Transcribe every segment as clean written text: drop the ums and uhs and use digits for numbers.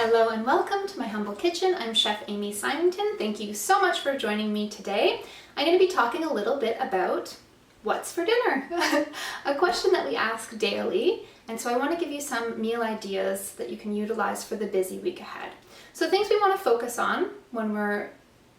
Hello and welcome to my humble kitchen. I'm Chef Amy Symington. Thank you so much for joining me today. I'm going to be talking a little bit about what's for dinner, a question that we ask daily, and so I want to give you some meal ideas that you can utilize for the busy week ahead. So things we want to focus on when we're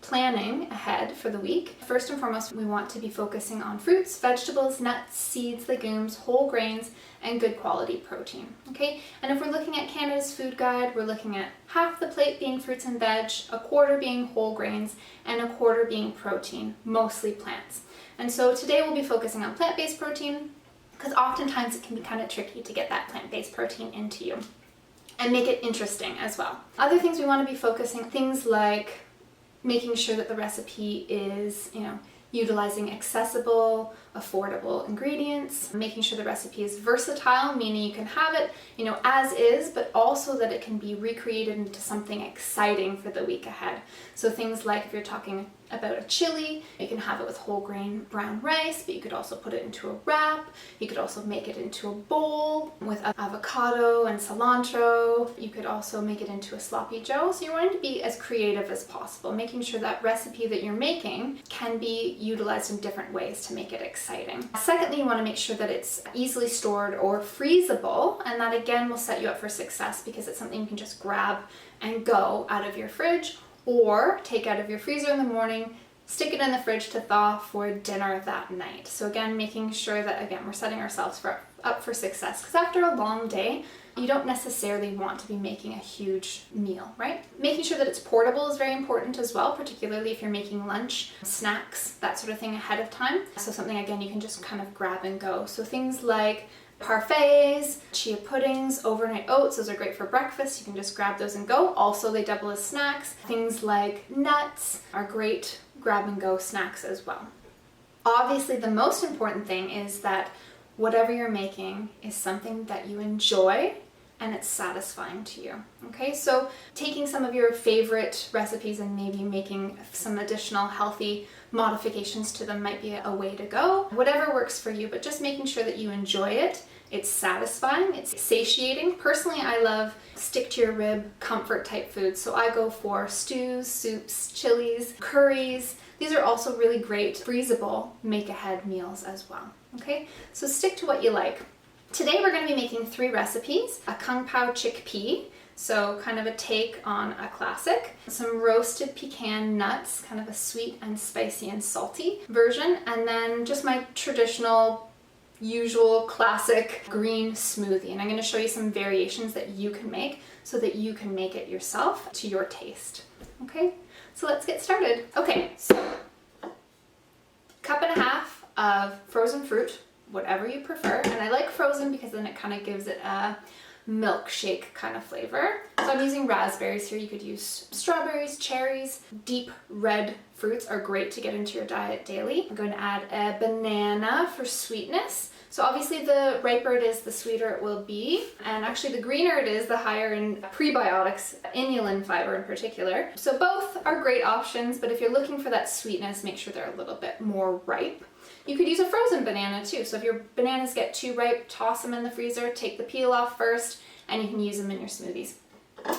planning ahead for the week. First and foremost, we want to be focusing on fruits, vegetables, nuts, seeds, legumes, whole grains, and good quality protein, okay? And if we're looking at Canada's food guide, we're looking at half the plate being fruits and veg, a quarter being whole grains, and a quarter being protein, mostly plants. And so today we'll be focusing on plant-based protein because oftentimes it can be kind of tricky to get that plant-based protein into you and make it interesting as well. Other things we want to be focusing, things like making sure that the recipe is, utilizing accessible, affordable ingredients, making sure the recipe is versatile, meaning you can have it, as is, but also that it can be recreated into something exciting for the week ahead. So things like if you're talking about a chili, you can have it with whole grain brown rice, but you could also put it into a wrap. You could also make it into a bowl with avocado and cilantro. You could also make it into a sloppy joe. So you're wanting to be as creative as possible, making sure that recipe that you're making can be utilized in different ways to make it exciting. Secondly, you want to make sure that it's easily stored or freezable, and that again will set you up for success because it's something you can just grab and go out of your fridge or take out of your freezer in the morning, stick it in the fridge to thaw for dinner that night. So again, making sure that we're setting ourselves up for success, because after a long day, you don't necessarily want to be making a huge meal, right? Making sure that it's portable is very important as well, particularly if you're making lunch, snacks, that sort of thing ahead of time. So something, again, you can just kind of grab and go. So things like parfaits, chia puddings, overnight oats, those are great for breakfast. You can just grab those and go. Also, they double as snacks. Things like nuts are great grab and go snacks as well. Obviously, the most important thing is that whatever you're making is something that you enjoy and it's satisfying to you. Okay, so taking some of your favorite recipes and maybe making some additional healthy modifications to them might be a way to go. Whatever works for you, but just making sure that you enjoy it. It's satisfying, it's satiating. Personally, I love stick to your rib comfort type foods. So I go for stews, soups, chilies, curries. These are also really great freezable make ahead meals as well. Okay, so stick to what you like. Today we're going to be making 3 recipes: a Kung Pao Chickpea, so kind of a take on a classic, some roasted pecan nuts, kind of a sweet and spicy and salty version, and then just my traditional usual classic green smoothie. And I'm going to show you some variations that you can make so that you can make it yourself to your taste. Okay, so let's get started. Okay, so 1.5 cups of frozen fruit, whatever you prefer, and I like frozen because then it kind of gives it a milkshake kind of flavor. So I'm using raspberries here. You could use strawberries, cherries. Deep red fruits are great to get into your diet daily. I'm going to add a banana for sweetness. So obviously the riper it is, the sweeter it will be. And actually the greener it is, the higher in prebiotics, inulin fiber in particular. So both are great options, but if you're looking for that sweetness, make sure they're a little bit more ripe. You could use a frozen banana too. So if your bananas get too ripe, toss them in the freezer, take the peel off first, and you can use them in your smoothies.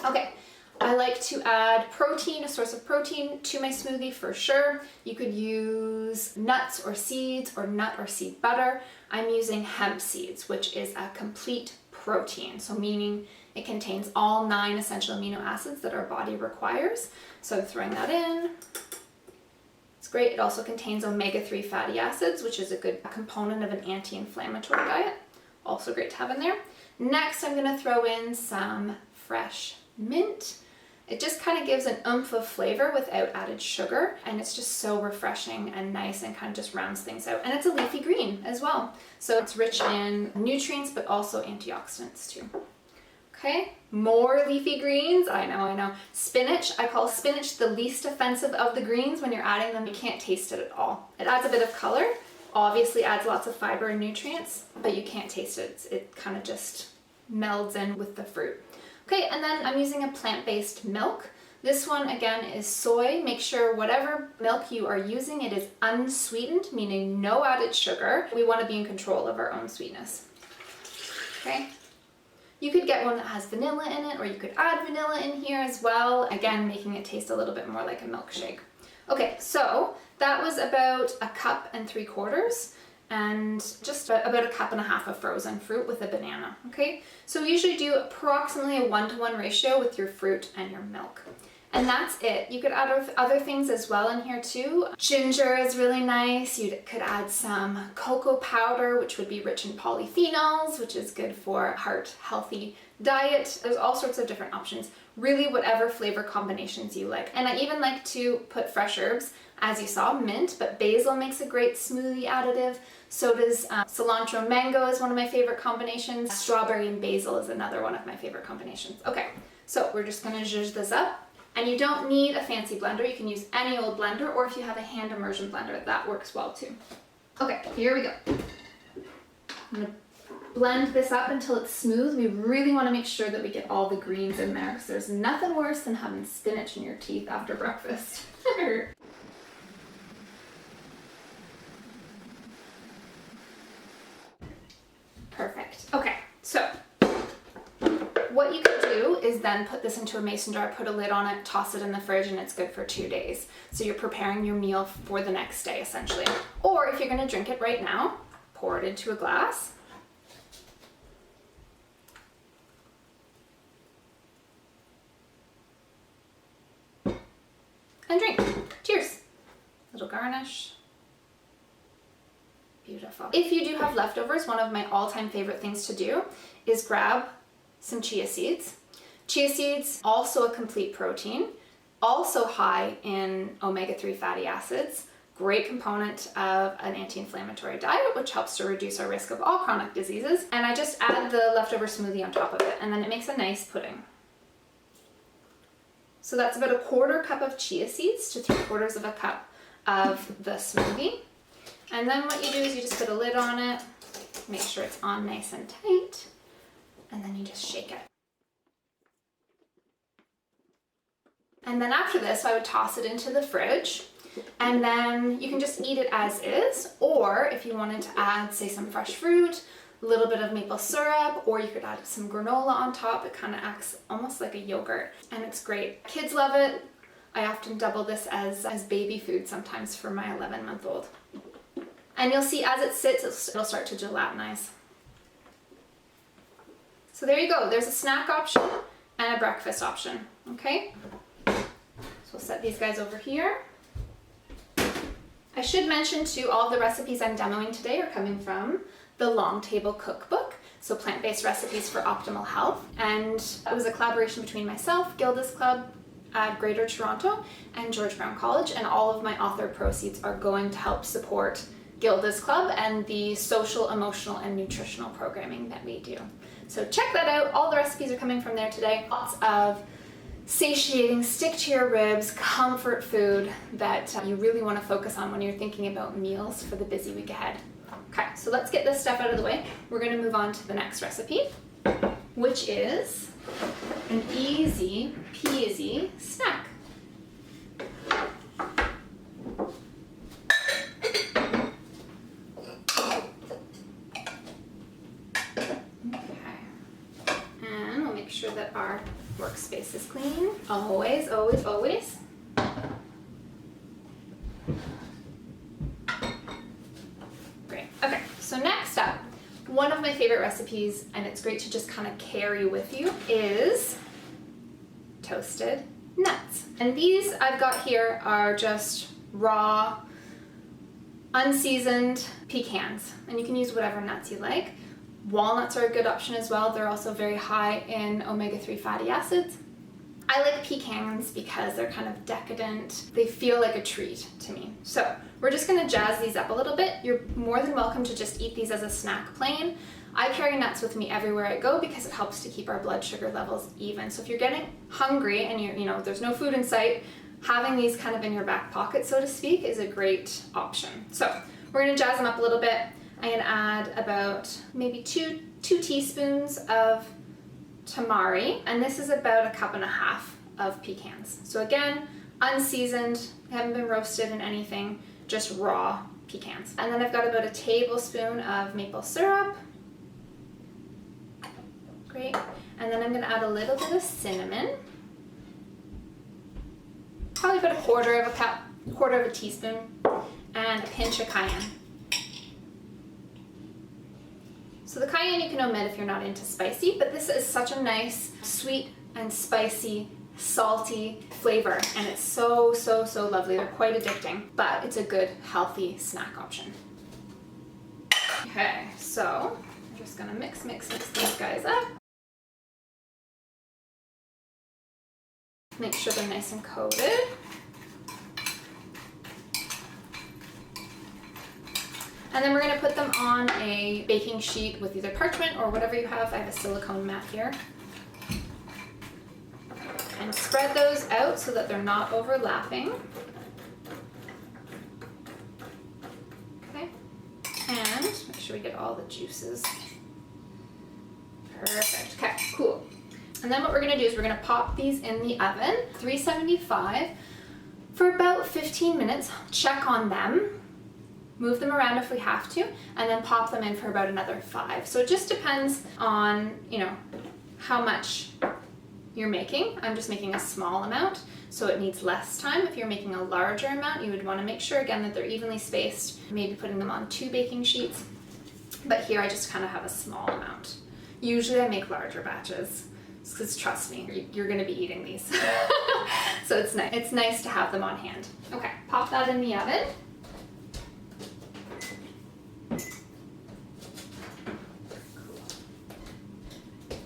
Okay, I like to add protein, a source of protein, to my smoothie for sure. You could use nuts or seeds or nut or seed butter. I'm using hemp seeds, which is a complete protein, so meaning it contains all 9 essential amino acids that our body requires. So I'm throwing that in. Great. It also contains omega-3 fatty acids, which is a good component of an anti-inflammatory diet. Also great to have in there. Next, I'm going to throw in some fresh mint. It just kind of gives an oomph of flavor without added sugar, and it's just so refreshing and nice and kind of just rounds things out. And it's a leafy green as well. So it's rich in nutrients, but also antioxidants too. Okay, more leafy greens. I know. Spinach. I call spinach the least offensive of the greens. When you're adding them, you can't taste it at all. It adds a bit of color, obviously adds lots of fiber and nutrients, but you can't taste it. It kind of just melds in with the fruit. Okay, and then I'm using a plant-based milk. This one, again, is soy. Make sure whatever milk you are using, it is unsweetened, meaning no added sugar. We want to be in control of our own sweetness. Okay. You could get one that has vanilla in it, or you could add vanilla in here as well, again making it taste a little bit more like a milkshake. Okay, so that was about 1.75 cups and just about 1.5 cups of frozen fruit with a banana, okay? So we usually do approximately a 1-to-1 ratio with your fruit and your milk. And that's it. You could add other things as well in here too. Ginger is really nice. You could add some cocoa powder, which would be rich in polyphenols, which is good for a heart healthy diet. There's all sorts of different options. Really whatever flavor combinations you like. And I even like to put fresh herbs, as you saw, mint, but basil makes a great smoothie additive. So does cilantro mango is one of my favorite combinations. Strawberry and basil is another one of my favorite combinations. Okay, so we're just gonna zhuzh this up. And you don't need a fancy blender. You can use any old blender, or if you have a hand immersion blender, that works well too. Okay, here we go. I'm gonna blend this up until it's smooth. We really want to make sure that we get all the greens in there, because there's nothing worse than having spinach in your teeth after breakfast. Perfect. Okay, so what you can do is then put this into a mason jar, put a lid on it, toss it in the fridge, and it's good for 2 days. So you're preparing your meal for the next day, essentially. Or if you're going to drink it right now, pour it into a glass. And drink. Cheers. Little garnish. Beautiful. If you do have leftovers, one of my all-time favorite things to do is grab some chia seeds. Chia seeds, also a complete protein, also high in omega-3 fatty acids, great component of an anti-inflammatory diet, which helps to reduce our risk of all chronic diseases. And I just add the leftover smoothie on top of it, and then it makes a nice pudding. So that's about 1/4 cup of chia seeds to 3/4 of a cup of the smoothie. And then what you do is you just put a lid on it, make sure it's on nice and tight, and then you just shake it. And then after this, I would toss it into the fridge, and then you can just eat it as is, or if you wanted to add, say, some fresh fruit, a little bit of maple syrup, or you could add some granola on top. It kind of acts almost like a yogurt, and it's great. Kids love it. I often double this as baby food sometimes for my 11-month-old. And you'll see as it sits, it'll start to gelatinize. So there you go. There's a snack option and a breakfast option, okay? So we'll set these guys over here. I should mention too, all of the recipes I'm demoing today are coming from the Long Table Cookbook, so plant-based recipes for optimal health. And it was a collaboration between myself, Gilda's Club at Greater Toronto, and George Brown College, and all of my author proceeds are going to help support Gilda's Club and the social, emotional, and nutritional programming that we do. So check that out. All the recipes are coming from there today. Lots of satiating, stick to your ribs, comfort food that you really want to focus on when you're thinking about meals for the busy week ahead. Okay, so let's get this stuff out of the way. We're going to move on to the next recipe, which is an easy peasy snack. Sure that our workspace is clean. Always, always, always. Great. Okay, so next up, one of my favorite recipes, and it's great to just kind of carry with you, is toasted nuts. And these I've got here are just raw, unseasoned pecans, and you can use whatever nuts you like. Walnuts are a good option as well. They're also very high in omega-3 fatty acids. I like pecans because they're kind of decadent. They feel like a treat to me. So we're just gonna jazz these up a little bit. You're more than welcome to just eat these as a snack plain. I carry nuts with me everywhere I go because it helps to keep our blood sugar levels even. So if you're getting hungry and there's no food in sight, having these kind of in your back pocket, so to speak, is a great option. So we're gonna jazz them up a little bit. I'm gonna add about maybe two teaspoons of tamari, and this is about 1.5 cups of pecans. So again, unseasoned, haven't been roasted in anything, just raw pecans. And then I've got about a tablespoon of maple syrup. Great. And then I'm going to add a little bit of cinnamon. Probably about a quarter of a teaspoon, and a pinch of cayenne. So the cayenne you can omit if you're not into spicy, but this is such a nice, sweet and spicy, salty flavor, and it's so, so, so lovely. They're quite addicting, but it's a good, healthy snack option. Okay, so I'm just gonna mix these guys up. Make sure they're nice and coated. And then we're going to put them on a baking sheet with either parchment or whatever you have. I have a silicone mat here. And spread those out so that they're not overlapping. Okay. And make sure we get all the juices. Perfect. Okay, cool. And then what we're going to do is we're going to pop these in the oven, 375, for about 15 minutes. Check on them. Move them around if we have to, and then pop them in for about another 5. So it just depends on, how much you're making. I'm just making a small amount, so it needs less time. If you're making a larger amount, you would want to make sure again that they're evenly spaced, maybe putting them on 2 baking sheets. But here I just kind of have a small amount. Usually I make larger batches, because trust me, you're going to be eating these. So it's nice to have them on hand. Okay, pop that in the oven.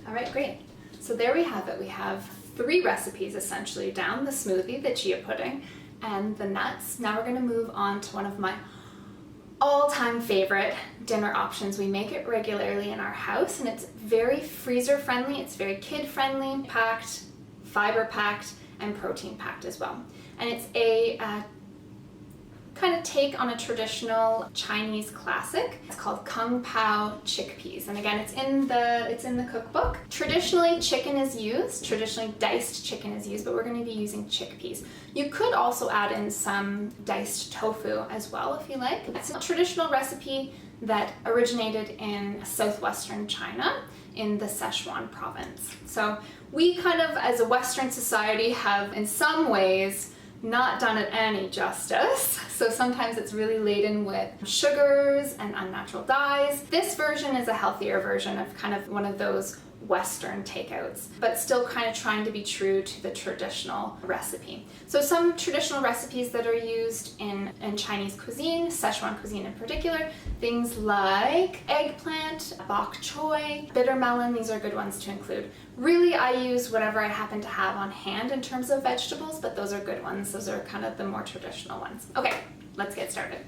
All right, great. So there we have it. We have 3 recipes essentially down: the smoothie, the chia pudding, and the nuts. Now we're going to move on to one of my all-time favorite dinner options. We make it regularly in our house, and it's very freezer friendly. It's very kid friendly, packed, fiber packed, and protein packed as well. And it's a kind of take on a traditional Chinese classic. It's called Kung Pao Chickpeas, and again, it's in the cookbook. Traditionally, chicken is used. Traditionally, diced chicken is used, but we're going to be using chickpeas. You could also add in some diced tofu as well if you like. It's a traditional recipe that originated in southwestern China in the Sichuan province. So we kind of, as a Western society, have in some ways not done it any justice. So sometimes it's really laden with sugars and unnatural dyes. This version is a healthier version of kind of one of those Western takeouts, but still kind of trying to be true to the traditional recipe. So some traditional recipes that are used in Chinese cuisine, Szechuan cuisine in particular, things like eggplant, bok choy, bitter melon, these are good ones to include. Really, I use whatever I happen to have on hand in terms of vegetables, but those are good ones. Those are kind of the more traditional ones. Okay, let's get started.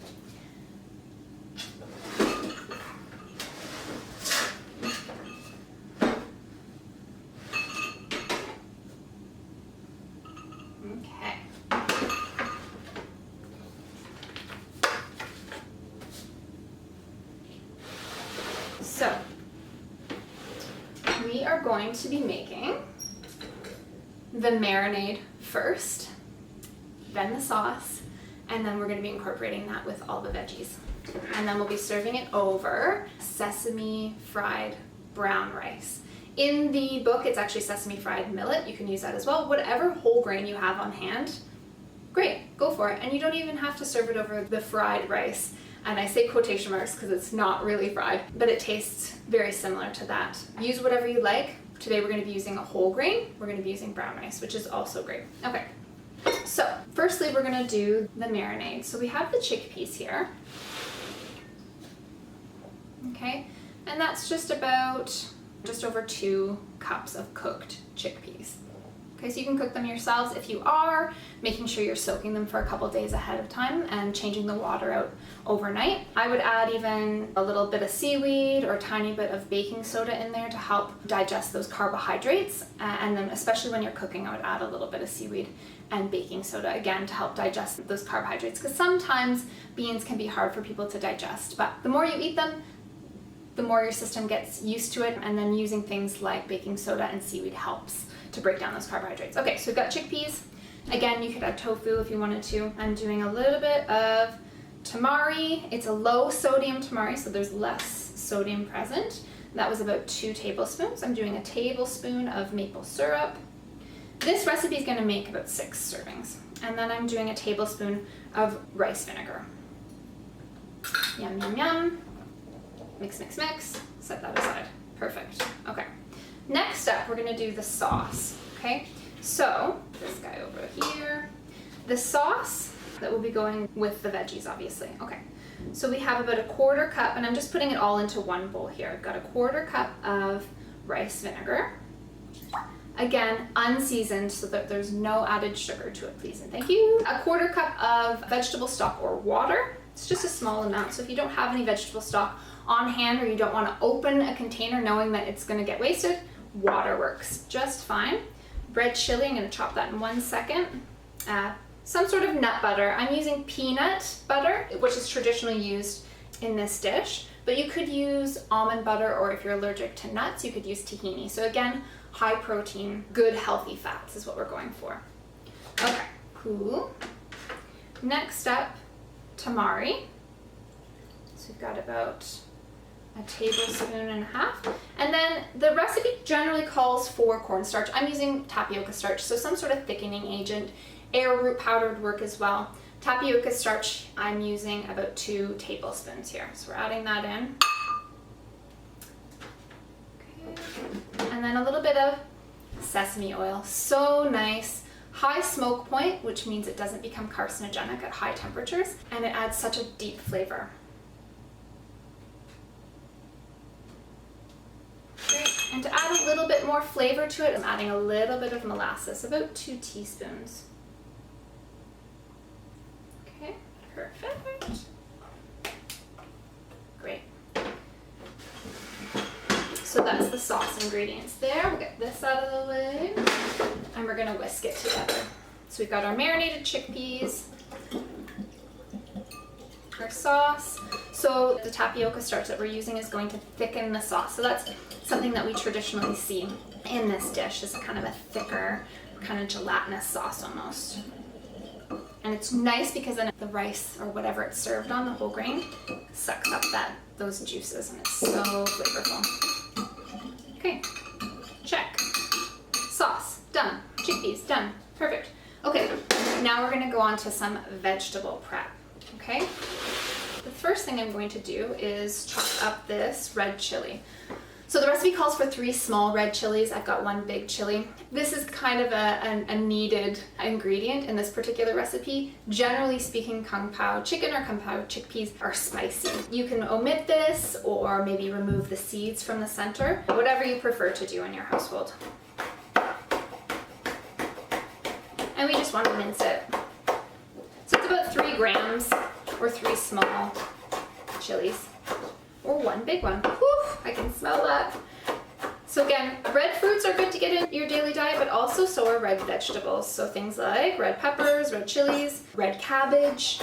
So, we are going to be making the marinade first, then the sauce, and then we're going to be incorporating that with all the veggies. And then we'll be serving it over sesame-fried brown rice. In the book, it's actually sesame-fried millet. You can use that as well. Whatever whole grain you have on hand, great, go for it. And you don't even have to serve it over the fried rice. And I say quotation marks because it's not really fried, but it tastes very similar to that. Use whatever you like. Today we're going to be using a whole grain. We're going to be using brown rice, which is also great. Okay, so firstly we're going to do the marinade. So we have the chickpeas here. Okay, and that's just over 2 cups of cooked chickpeas. Okay, so you can cook them yourselves. If you are, making sure you're soaking them for a couple days ahead of time and changing the water out overnight. I would add even a little bit of seaweed or a tiny bit of baking soda in there to help digest those carbohydrates. And then especially when you're cooking, I would add a little bit of seaweed and baking soda, again, to help digest those carbohydrates. Because sometimes beans can be hard for people to digest, but the more you eat them, the more your system gets used to it, and then using things like baking soda and seaweed helps to break down those carbohydrates. Okay, so we've got chickpeas. Again, you could add tofu if you wanted to. I'm doing a little bit of tamari. It's a low sodium tamari, so there's less sodium present. That was about 2 tablespoons. I'm doing a tablespoon of maple syrup. This recipe is going to make about 6 servings. And then I'm doing a tablespoon of rice vinegar. Yum, yum, yum. Mix, mix, mix. Set that aside. Perfect. Okay. Next up, we're going to do the sauce. Okay? So, this guy over here. The sauce that will be going with the veggies, obviously. Okay. So we have about a 1/4 cup, and I'm just putting it all into one bowl here. I've got a 1/4 cup of rice vinegar. Again, unseasoned so that there's no added sugar to it, please and thank you. A 1/4 cup of vegetable stock or water. It's just a small amount, so if you don't have any vegetable stock on hand or you don't want to open a container knowing that it's going to get wasted, water works just fine. Red chili, I'm going to chop that in 1 second. Some sort of nut butter. I'm using peanut butter, which is traditionally used in this dish, but you could use almond butter, or if you're allergic to nuts, you could use tahini. So again, high protein, good healthy fats is what we're going for. Okay, cool. Next up, tamari. So we've got about a tablespoon and a half. And then the recipe generally calls for cornstarch. I'm using tapioca starch, so some sort of thickening agent. Arrowroot powder would work as well. Tapioca starch, I'm using about 2 tablespoons here. So we're adding that in. Okay. And then a little bit of sesame oil. So nice. High smoke point, which means it doesn't become carcinogenic at high temperatures, and it adds such a deep flavor. Great. And to add a little bit more flavor to it, I'm adding a little bit of molasses, about 2 teaspoons. Okay, perfect. Great. So that's the sauce ingredients there. We'll get this out of the way, and we're gonna whisk it together. So we've got our marinated chickpeas, our sauce. So the tapioca starch that we're using is going to thicken the sauce. So that's something that we traditionally see in this dish, is kind of a thicker, kind of gelatinous sauce almost. And it's nice because then the rice or whatever it's served on, the whole grain, sucks up those juices, and it's so flavorful. Okay, check. Sauce, done. Chickpeas, done. Perfect. Okay, now we're gonna go on to some vegetable prep, okay? The first thing I'm going to do is chop up this red chili. So the recipe calls for 3 small red chilies. I've got 1 big chili. This is kind of a needed ingredient in this particular recipe. Generally speaking, Kung Pao chicken or Kung Pao chickpeas are spicy. You can omit this or maybe remove the seeds from the center, whatever you prefer to do in your household. And we just want to mince it. So it's about 3 grams or 3 small chilies. Or 1 big one. Whew, I can smell that. So again, red fruits are good to get in your daily diet, but also so are red vegetables. So things like red peppers, red chilies, red cabbage,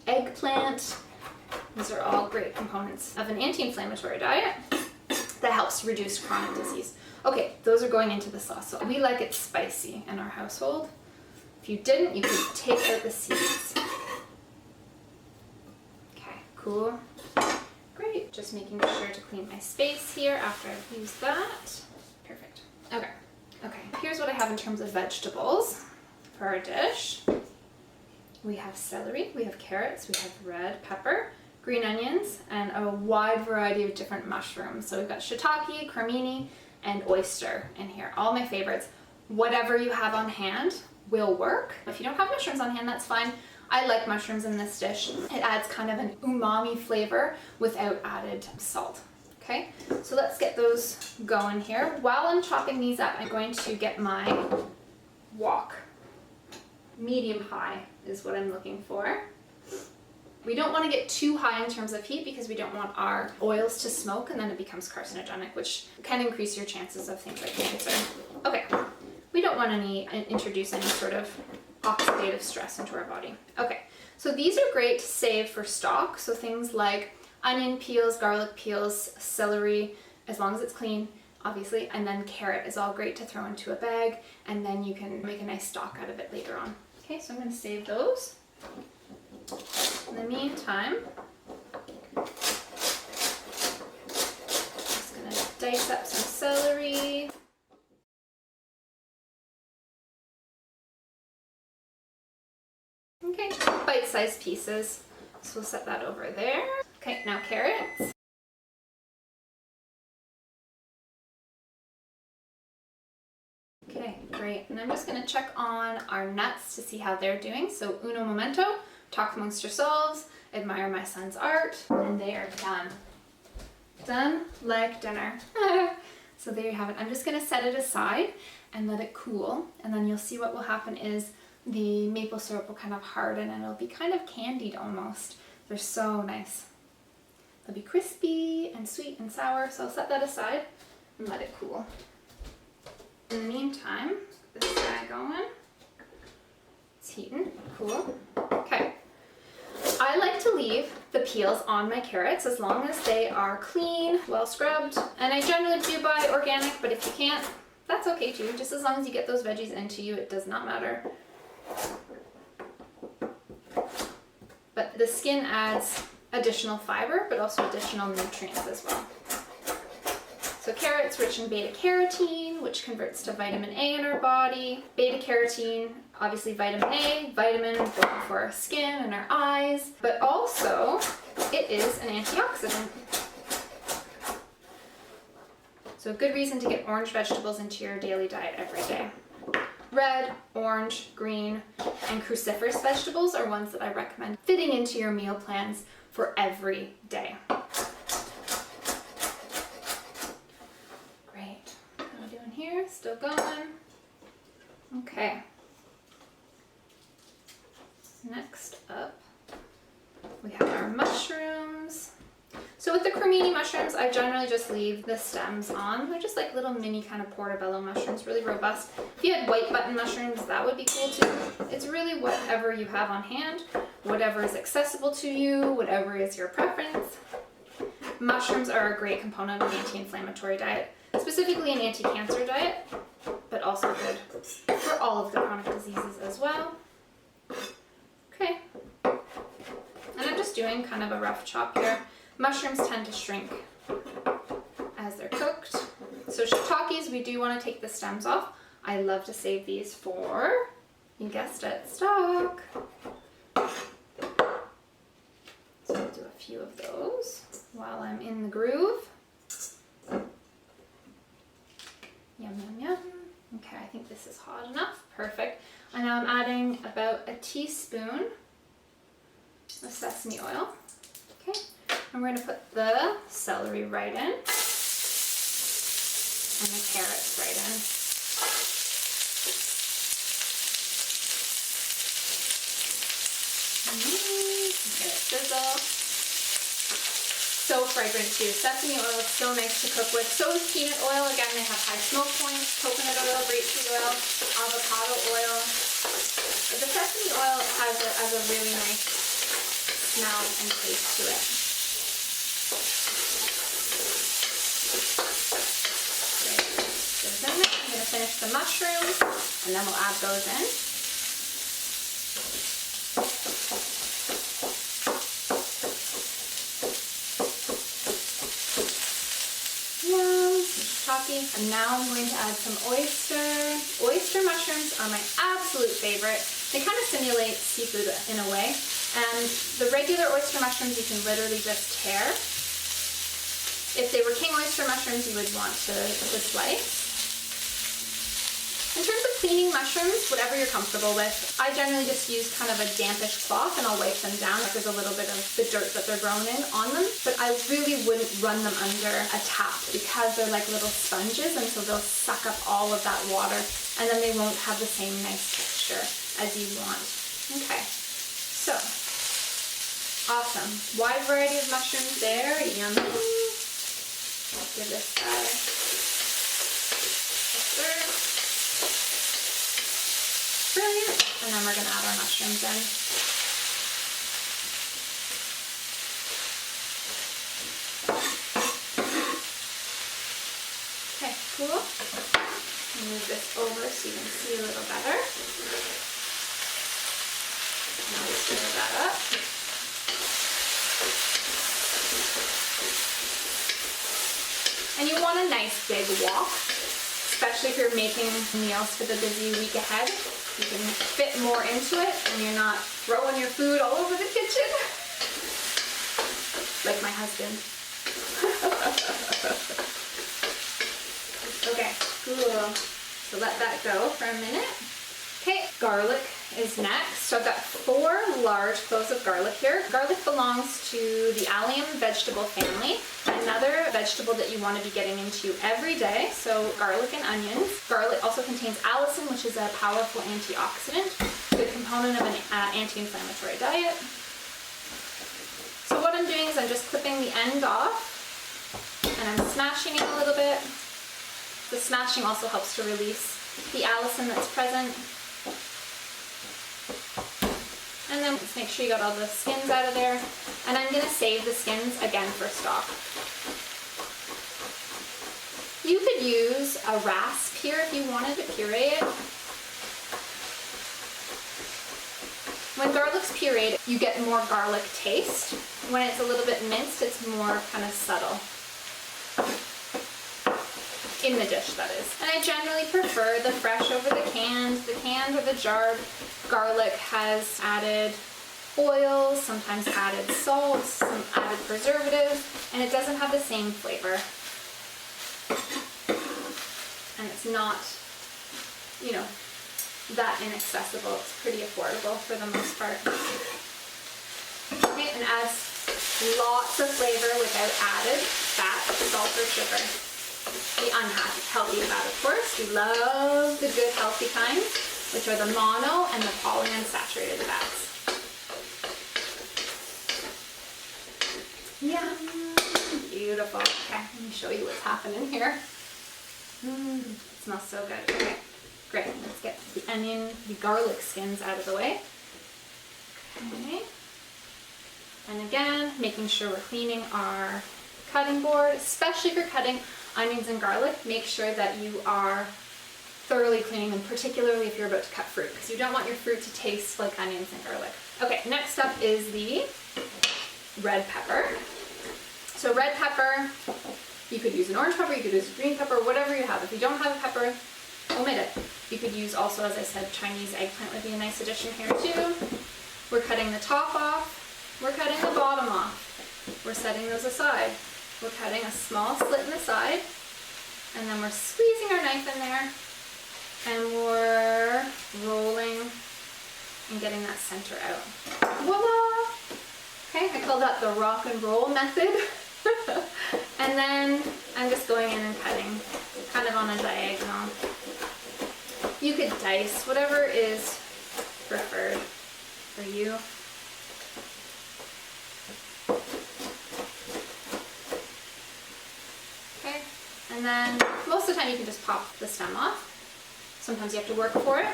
eggplant. These are all great components of an anti-inflammatory diet that helps reduce chronic disease. Okay, those are going into the sauce. So we like it spicy in our household. If you didn't, you could take out the seeds. Okay, cool. Great. Just making sure to clean my space here after I've used that. Perfect. Okay. Okay. Here's what I have in terms of vegetables for our dish. We have celery, we have carrots, we have red pepper, green onions, and a wide variety of different mushrooms. So we've got shiitake, cremini, and oyster in here. All my favorites. Whatever you have on hand will work. If you don't have mushrooms on hand, that's fine. I like mushrooms in this dish. It adds kind of an umami flavor without added salt. Okay, so let's get those going here. While I'm chopping these up, I'm going to get my wok. Medium high is what I'm looking for. We don't want to get too high in terms of heat because we don't want our oils to smoke and then it becomes carcinogenic, which can increase your chances of things like cancer. Okay, we don't want to introduce any sort of oxidative stress into our body. Okay, so these are great to save for stock. So things like onion peels, garlic peels, celery, as long as it's clean, obviously, and then carrot is all great to throw into a bag, and then you can make a nice stock out of it later on. Okay, so I'm going to save those. In the meantime, dice up some celery. Okay, bite-sized pieces. So we'll set that over there. Okay, now carrots. Okay, great. And I'm just going to check on our nuts to see how they're doing. So uno momento, talk amongst yourselves, admire my son's art, and they are done. Done like dinner. So there you have it. I'm just going to set it aside and let it cool, and then you'll see what will happen is the maple syrup will kind of harden and it'll be kind of candied almost. They're so nice. They'll be crispy and sweet and sour, so I'll set that aside and let it cool. In the meantime, this guy going. It's heating. Cool. Okay. I like to leave the peels on my carrots as long as they are clean, well scrubbed, and I generally do buy organic, but if you can't, that's okay too. Just as long as you get those veggies into you, it does not matter. But the skin adds additional fiber, but also additional nutrients as well. So carrots rich in beta-carotene, which converts to vitamin A in our body. Beta-carotene, obviously vitamin A, vitamin both for our skin and our eyes, but also it is an antioxidant. So a good reason to get orange vegetables into your daily diet every day. Red, orange, green, and cruciferous vegetables are ones that I recommend fitting into your meal plans for every day. Great. How are we doing here? Still going. Okay. Next up, we have our mushrooms. So with the cremini mushrooms, I generally just leave the stems on. They're just like little mini kind of portobello mushrooms, really robust. If you had white button mushrooms, that would be cool too. It's really whatever you have on hand, whatever is accessible to you, whatever is your preference. Mushrooms are a great component of an anti-inflammatory diet, specifically an anti-cancer diet, but also good for all of the chronic diseases as well. Okay. And I'm just doing kind of a rough chop here. Mushrooms tend to shrink as they're cooked. So shiitakes, we do want to take the stems off. I love to save these for, you guessed it, stock. So I'll do a few of those while I'm in the groove. Yum, yum, yum. Okay, I think this is hot enough. Perfect. And now I'm adding about a teaspoon of sesame oil. Okay. And we're going to put the celery right in and the carrots right in. Get it sizzle. So fragrant too. Sesame oil is so nice to cook with. So is peanut oil. Again, they have high smoke points. Coconut oil, rapeseed oil, avocado oil. But the sesame oil has a really nice smell and taste to it. I'm going to finish the mushrooms and then we'll add those in. Yum, shiitake. And now I'm going to add some oyster. Oyster mushrooms are my absolute favorite. They kind of simulate seafood in a way. And the regular oyster mushrooms you can literally just tear. If they were king oyster mushrooms, you would want to slice. In terms of cleaning mushrooms, whatever you're comfortable with, I generally just use kind of a dampish cloth and I'll wipe them down if there's a little bit of the dirt that they're grown in on them. But I really wouldn't run them under a tap because they're like little sponges and so they'll suck up all of that water and then they won't have the same nice texture as you want. Okay, so awesome. Wide variety of mushrooms there. Yummy. Give this guy a stir. Brilliant. And then we're going to add our mushrooms in. Okay, cool. Move this over so you can see a little better. Now stir that up. And And you want a nice big wok, especially if you're making meals for the busy week ahead. You can fit more into it and you're not throwing your food all over the kitchen. Like my husband. Okay, cool. So let that go for a minute. Okay, garlic is next. So I've got 4 large cloves of garlic here. Garlic belongs to the allium vegetable family, another vegetable that you want to be getting into every day. So garlic and onions. Garlic also contains allicin, which is a powerful antioxidant, good component of an anti-inflammatory diet. So what I'm doing is I'm just clipping the end off and I'm smashing it a little bit. The smashing also helps to release the allicin that's present. And then just make sure you got all the skins out of there. And I'm going to save the skins again for stock. You could use a rasp here if you wanted to puree it. When garlic's pureed, you get more garlic taste. When it's a little bit minced, it's more kind of subtle. In the dish, that is. And I generally prefer the fresh over the canned. The canned or the jarred garlic has added oils, sometimes added salt, some added preservatives, and it doesn't have the same flavor. And it's not, you know, that inaccessible. It's pretty affordable for the most part. Okay, and adds lots of flavor without added fat, salt, or sugar. The unhealthy fat, of course. We love the good healthy kinds, which are the mono and the polyunsaturated fats. Yeah, beautiful. Okay, let me show you what's happening here. It smells so good. Okay, great. Let's get the onion, the garlic skins out of the way. Okay. And again, making sure we're cleaning our cutting board, especially if you're cutting onions and garlic. Make sure that you are thoroughly cleaning them, particularly if you're about to cut fruit, because you don't want your fruit to taste like onions and garlic. Okay, next up is the red pepper. So red pepper, you could use an orange pepper, you could use a green pepper, whatever you have. If you don't have a pepper, omit it. You could use also, as I said, Chinese eggplant would be a nice addition here too. We're cutting the top off, we're cutting the bottom off. We're setting those aside. We're cutting a small slit in the side, and then we're squeezing our knife in there, and we're rolling and getting that center out. Voila! Okay, I call that the rock and roll method. And then I'm just going in and cutting, kind of on a diagonal. You could dice, whatever is preferred for you. Okay, and then most of the time you can just pop the stem off. Sometimes you have to work for it.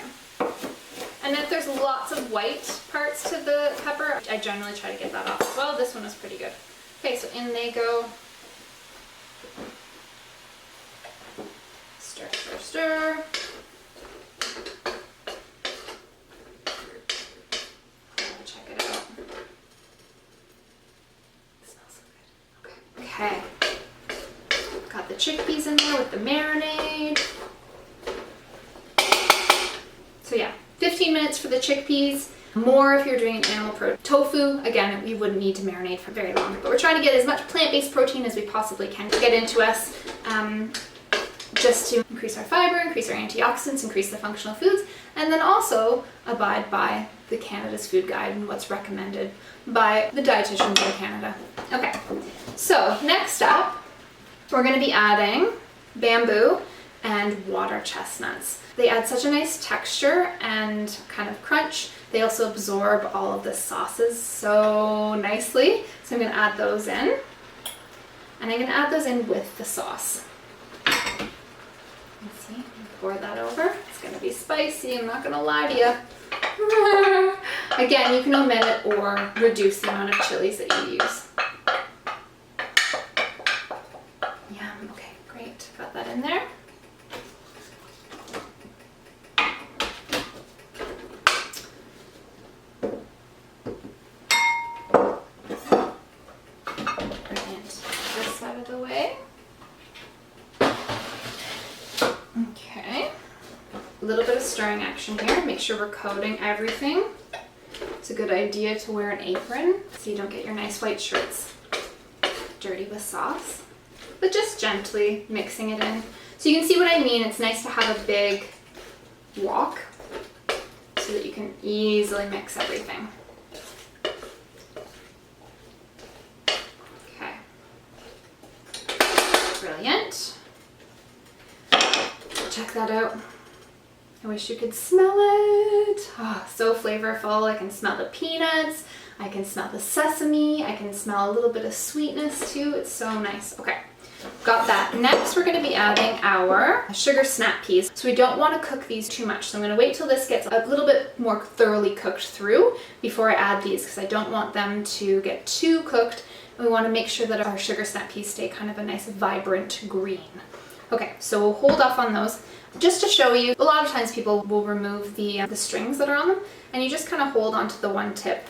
And if there's lots of white parts to the pepper, I generally try to get that off as well. This one was pretty good. Okay, so in they go. Stir, stir, stir. Check it out. It smells so good. Okay. Okay. Got the chickpeas in there with the marinade. So yeah, 15 minutes for the chickpeas. More if you're doing an animal protein. Tofu, again, we wouldn't need to marinate for very long, but we're trying to get as much plant-based protein as we possibly can to get into us, just to increase our fiber, increase our antioxidants, increase the functional foods, and then also abide by the Canada's Food Guide and what's recommended by the dietitians in Canada. Okay, so next up, we're going to be adding bamboo and water chestnuts. They add such a nice texture and kind of crunch. They also absorb all of the sauces so nicely. So I'm going to add those in. And I'm going to add those in with the sauce. Let's see, pour that over. It's going to be spicy, I'm not going to lie to you. Again, you can omit it or reduce the amount of chilies that you use. Yeah, okay, great. Got that in there. little bit of stirring action here. Make sure we're coating everything. It's a good idea to wear an apron so you don't get your nice white shirts dirty with sauce. But just gently mixing it in. So you can see what I mean. It's nice to have a big wok so that you can easily mix everything. Okay. Brilliant. Check that out. I wish you could smell it. Oh, so flavorful. I can smell the peanuts. I can smell the sesame. I can smell a little bit of sweetness too. It's so nice. Okay, got that. Next, we're going to be adding our sugar snap peas. So we don't want to cook these too much. So I'm going to wait till this gets a little bit more thoroughly cooked through before I add these because I don't want them to get too cooked. And we want to make sure that our sugar snap peas stay kind of a nice vibrant green. Okay, so we'll hold off on those. Just to show you, a lot of times people will remove the strings that are on them, and you just kind of hold onto the one tip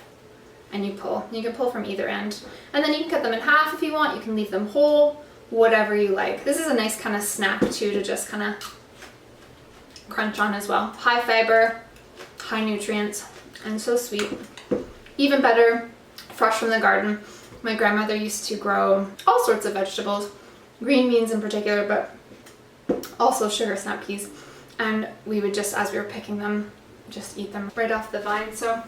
and you pull. You can pull from either end. And then you can cut them in half if you want. You can leave them whole, whatever you like. This is a nice kind of snack too to just kind of crunch on as well. High fiber, high nutrients, and so sweet. Even better, fresh from the garden. My grandmother used to grow all sorts of vegetables, green beans in particular, but also sugar snap peas, and we would just, as we were picking them, just eat them right off the vine. So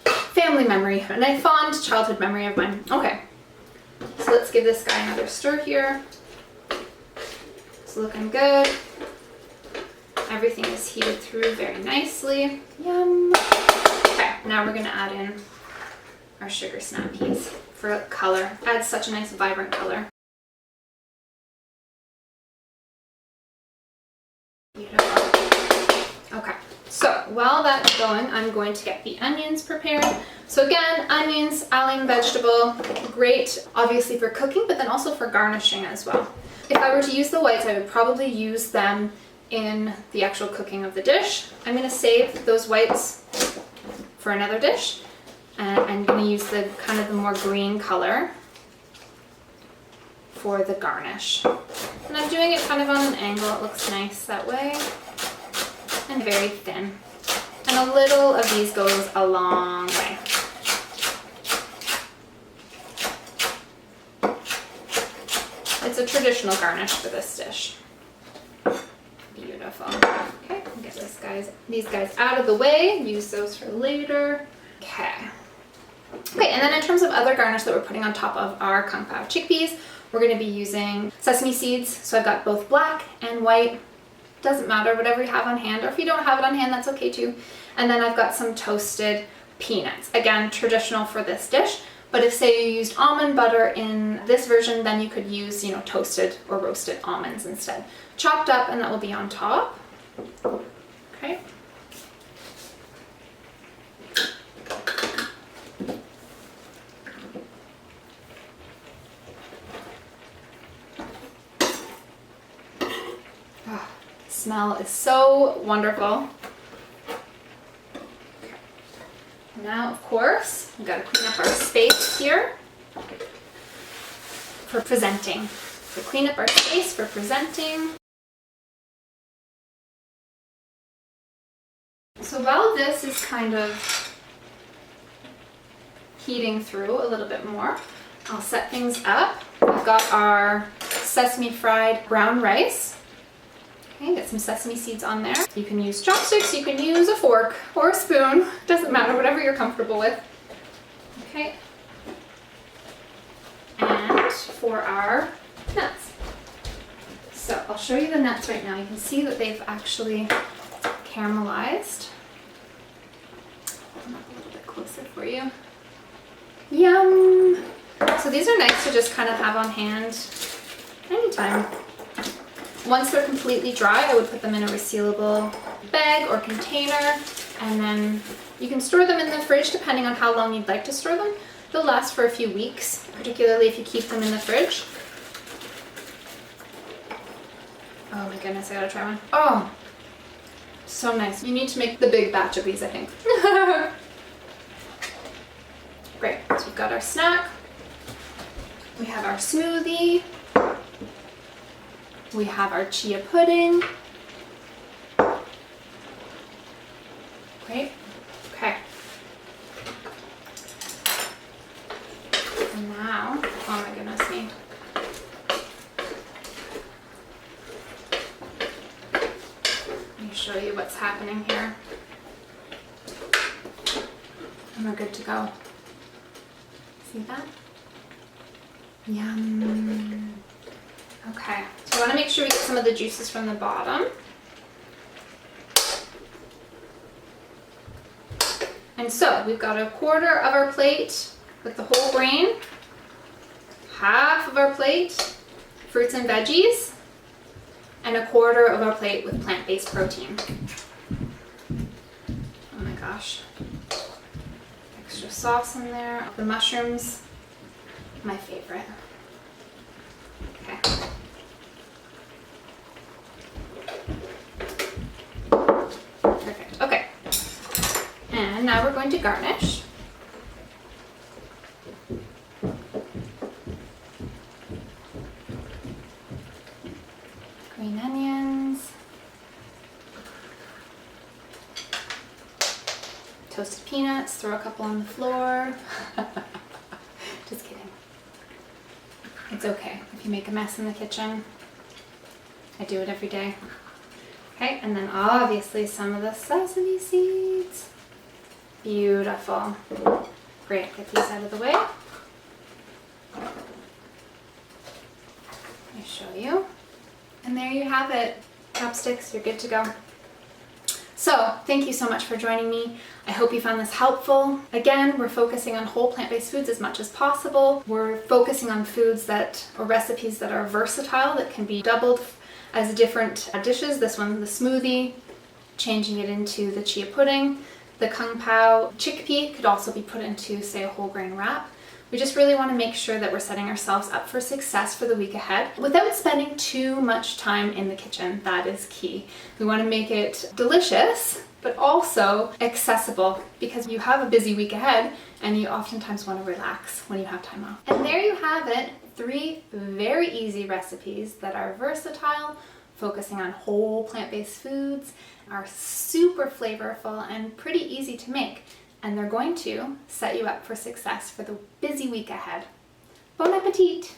family memory, and a fond childhood memory of mine. Okay, so let's give this guy another stir here. It's looking good. Everything is heated through very nicely. Yum. Okay, now we're gonna add in our sugar snap peas for color. Adds such a nice vibrant color. Beautiful. Okay, so while that's going, I'm going to get the onions prepared. So again, onions, allium vegetable, great obviously for cooking, but then also for garnishing as well. If I were to use the whites, I would probably use them in the actual cooking of the dish. I'm going to save those whites for another dish, and I'm going to use the kind of the more green color for the garnish. And I'm doing it kind of on an angle. It looks nice that way. And very thin. And a little of these goes a long way. It's a traditional garnish for this dish. Beautiful. Okay, get these guys out of the way. Use those for later. Okay. Okay, and then in terms of other garnish that we're putting on top of our Kung Pao chickpeas, we're going to be using sesame seeds. So I've got both black and white. Doesn't matter, whatever you have on hand, or if you don't have it on hand, that's okay too. And then I've got some toasted peanuts. Again, traditional for this dish, but if say you used almond butter in this version, then you could use, you know, toasted or roasted almonds instead. Chopped up, and that will be on top. Okay. Smell is so wonderful. Okay. Now, of course, we've got to clean up our space here for presenting. So clean up our space for presenting. So while this is kind of heating through a little bit more, I'll set things up. We've got our sesame-fried brown rice. Okay, get some sesame seeds on there. You can use chopsticks, you can use a fork or a spoon, doesn't matter, whatever you're comfortable with. Okay. And for our nuts. So I'll show you the nuts right now. You can see that they've actually caramelized. Come up a little bit closer for you. Yum! So these are nice to just kind of have on hand anytime. Once they're completely dry, I would put them in a resealable bag or container, and then you can store them in the fridge depending on how long you'd like to store them. They'll last for a few weeks, particularly if you keep them in the fridge. Oh my goodness, I gotta try one. Oh, so nice. You need to make the big batch of these, I think. Great, so we've got our snack. We have our smoothie. We have our chia pudding. me show you what's happening here. And we're good to go. See that? Yum. Okay, so we want to make sure we get some of the juices from the bottom. And so we've got 1/4 of our plate with the whole grain, half of our plate fruits and veggies, and 1/4 of our plate with plant-based protein. Oh my gosh. Extra sauce in there. The mushrooms, my favorite. Okay. Perfect. Okay. And now we're going to garnish. Green onions. Toasted peanuts. Throw a couple on the floor. Just kidding. It's okay if you make a mess in the kitchen. I do it every day. Okay, and then obviously some of the sesame seeds. Beautiful. Great, get these out of the way. Let me show you. And there you have it. Chopsticks, you're good to go. So, thank you so much for joining me. I hope you found this helpful. Again, we're focusing on whole plant-based foods as much as possible. We're focusing on foods or recipes that are versatile, that can be doubled as different dishes. This one, the smoothie, changing it into the chia pudding. The Kung Pao chickpea could also be put into, say, a whole grain wrap. We just really want to make sure that we're setting ourselves up for success for the week ahead without spending too much time in the kitchen. That is key. We want to make it delicious, but also accessible, because you have a busy week ahead and you oftentimes want to relax when you have time off. And there you have it, 3 very easy recipes that are versatile, focusing on whole plant-based foods, are super flavorful and pretty easy to make. And they're going to set you up for success for the busy week ahead. Bon appetit!